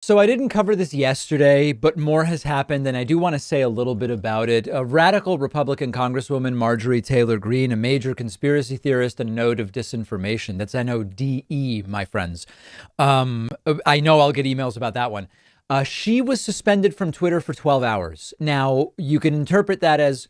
So I didn't cover this yesterday, but more has happened, and I do want to say a little bit about it. A radical Republican Congresswoman, Marjorie Taylor Greene, a major conspiracy theorist and node of disinformation. That's NODE, my friends. I know I'll get emails about that one. She was suspended from Twitter for 12 hours. Now, you can interpret that as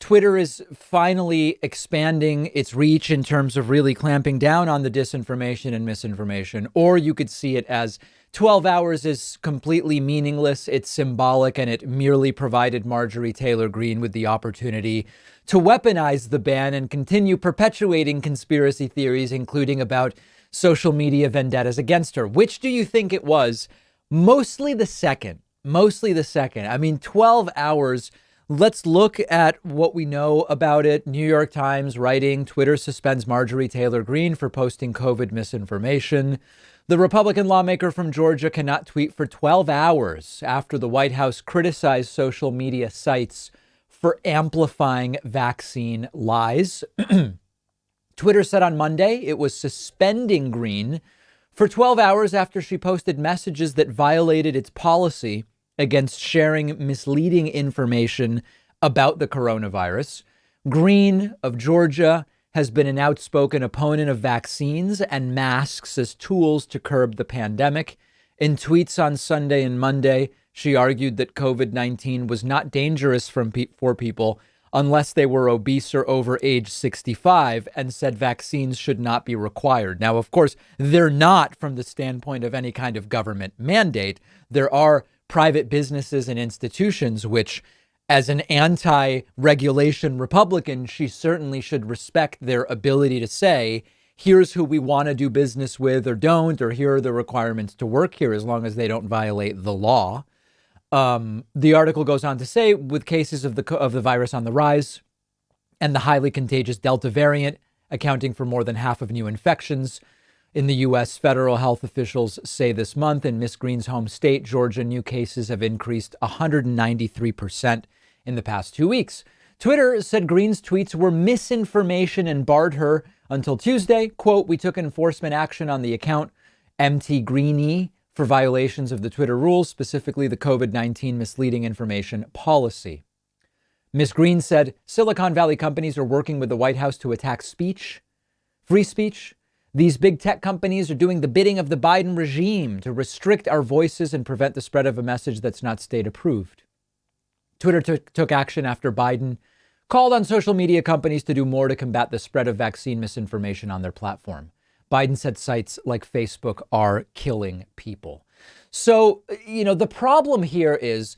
Twitter is finally expanding its reach in terms of really clamping down on the disinformation and misinformation, or you could see it as 12 hours is completely meaningless. It's symbolic, and it merely provided Marjorie Taylor Greene with the opportunity to weaponize the ban and continue perpetuating conspiracy theories, including about social media vendettas against her. Which do you think it was? Mostly the second. Mostly the second. I mean, 12 hours. Let's look at what we know about it. New York Times writing, Twitter suspends Marjorie Taylor Greene for posting COVID misinformation. The Republican lawmaker from Georgia cannot tweet for 12 hours after the White House criticized social media sites for amplifying vaccine lies. Twitter said on Monday it was suspending Greene for 12 hours after she posted messages that violated its policy against sharing misleading information about the coronavirus. Greene of Georgia has been an outspoken opponent of vaccines and masks as tools to curb the pandemic. In tweets on Sunday and Monday, she argued that COVID-19 was not dangerous for people unless they were obese or over age 65, and said vaccines should not be required. Now, of course, they're not from the standpoint of any kind of government mandate. There are private businesses and institutions which, as an anti-regulation Republican, she certainly should respect their ability to say, here's who we want to do business with or don't, or here are the requirements to work here, as long as they don't violate the law. The article goes on to say, with cases of the virus on the rise and the highly contagious Delta variant accounting for more than half of new infections in the U.S., federal health officials say this month in Miss Greene's home state, Georgia, new cases have increased 193% in the past 2 weeks. Twitter said Greene's tweets were misinformation and barred her until Tuesday. Quote, we took enforcement action on the account MT Greene for violations of the Twitter rules, specifically the COVID-19 misleading information policy. Ms. Greene said Silicon Valley companies are working with the White House to attack speech, free speech. These big tech companies are doing the bidding of the Biden regime to restrict our voices and prevent the spread of a message that's not state approved. Twitter took action after Biden called on social media companies to do more to combat the spread of vaccine misinformation on their platform. Biden said sites like Facebook are killing people. So, the problem here is,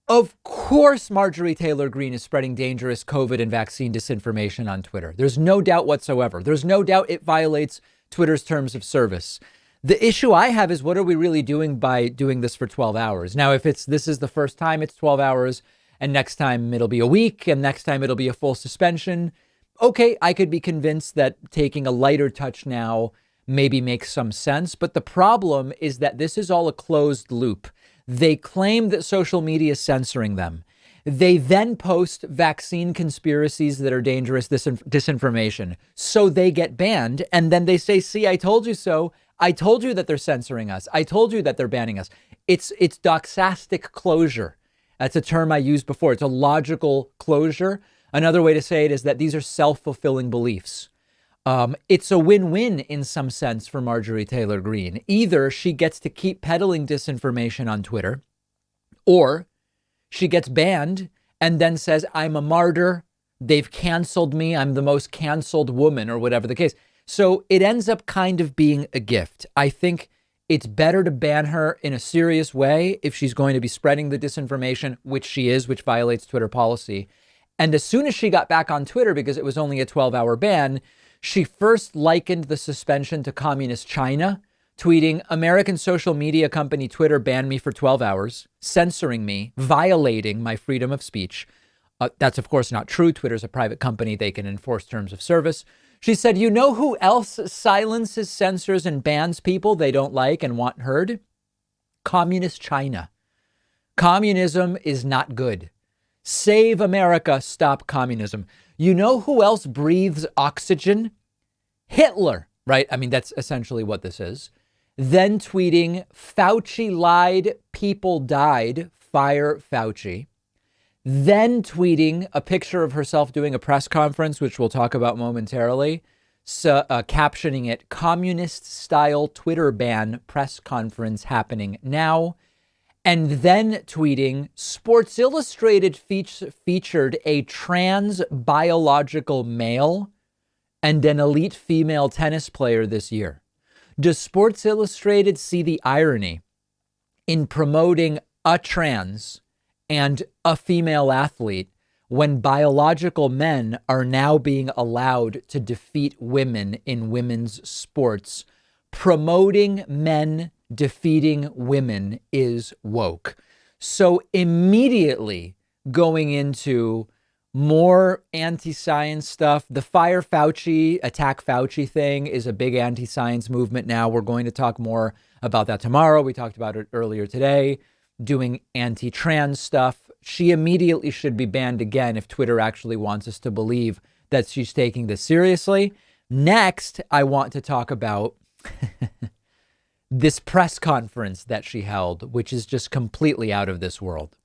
of course, Marjorie Taylor Greene is spreading dangerous COVID and vaccine disinformation on Twitter. There's no doubt whatsoever. There's no doubt it violates Twitter's terms of service. The issue I have is, what are we really doing by doing this for 12 hours? Now, if this is the first time it's 12 hours, and next time it'll be a week, and next time it'll be a full suspension, okay, I could be convinced that taking a lighter touch now maybe makes some sense. But the problem is that this is all a closed loop. They claim that social media is censoring them. They then post vaccine conspiracies that are dangerous disinformation. So they get banned. And then they say, see, I told you so. I told you that they're censoring us. I told you that they're banning us. It's doxastic closure. That's a term I used before. It's a logical closure. Another way to say it is that these are self-fulfilling beliefs. It's a win-win in some sense for Marjorie Taylor Greene. Either she gets to keep peddling disinformation on Twitter, or she gets banned and then says, I'm a martyr. They've canceled me. I'm the most canceled woman, or whatever the case. So it ends up kind of being a gift. I think it's better to ban her in a serious way if she's going to be spreading the disinformation, which she is, which violates Twitter policy. And as soon as she got back on Twitter, because it was only a 12-hour ban, she first likened the suspension to communist China, tweeting, American social media company Twitter banned me for 12 hours, censoring me, violating my freedom of speech. That's, of course, not true. Twitter's a private company. They can enforce terms of service. She said, you know who else silences, censors, and bans people they don't like and want heard? Communist China. Communism is not good. Save America, stop communism. You know who else breathes oxygen? Hitler, right? I mean, that's essentially what this is. then tweeting, Fauci lied, people died, fire Fauci. Then tweeting a picture of herself doing a press conference, which we'll talk about momentarily, captioning it, communist-style Twitter ban press conference happening now. And then tweeting, Sports Illustrated featured a trans biological male and an elite female tennis player this year. Does Sports Illustrated see the irony in promoting a trans and a female athlete when biological men are now being allowed to defeat women in women's sports? Promoting men defeating women is woke. So immediately going into more anti-science stuff. The Fire Fauci, Attack Fauci thing is a big anti-science movement now. We're going to talk more about that tomorrow. We talked about it earlier today. Doing anti-trans stuff. She immediately should be banned again if Twitter actually wants us to believe that she's taking this seriously. Next, I want to talk about this press conference that she held, which is just completely out of this world.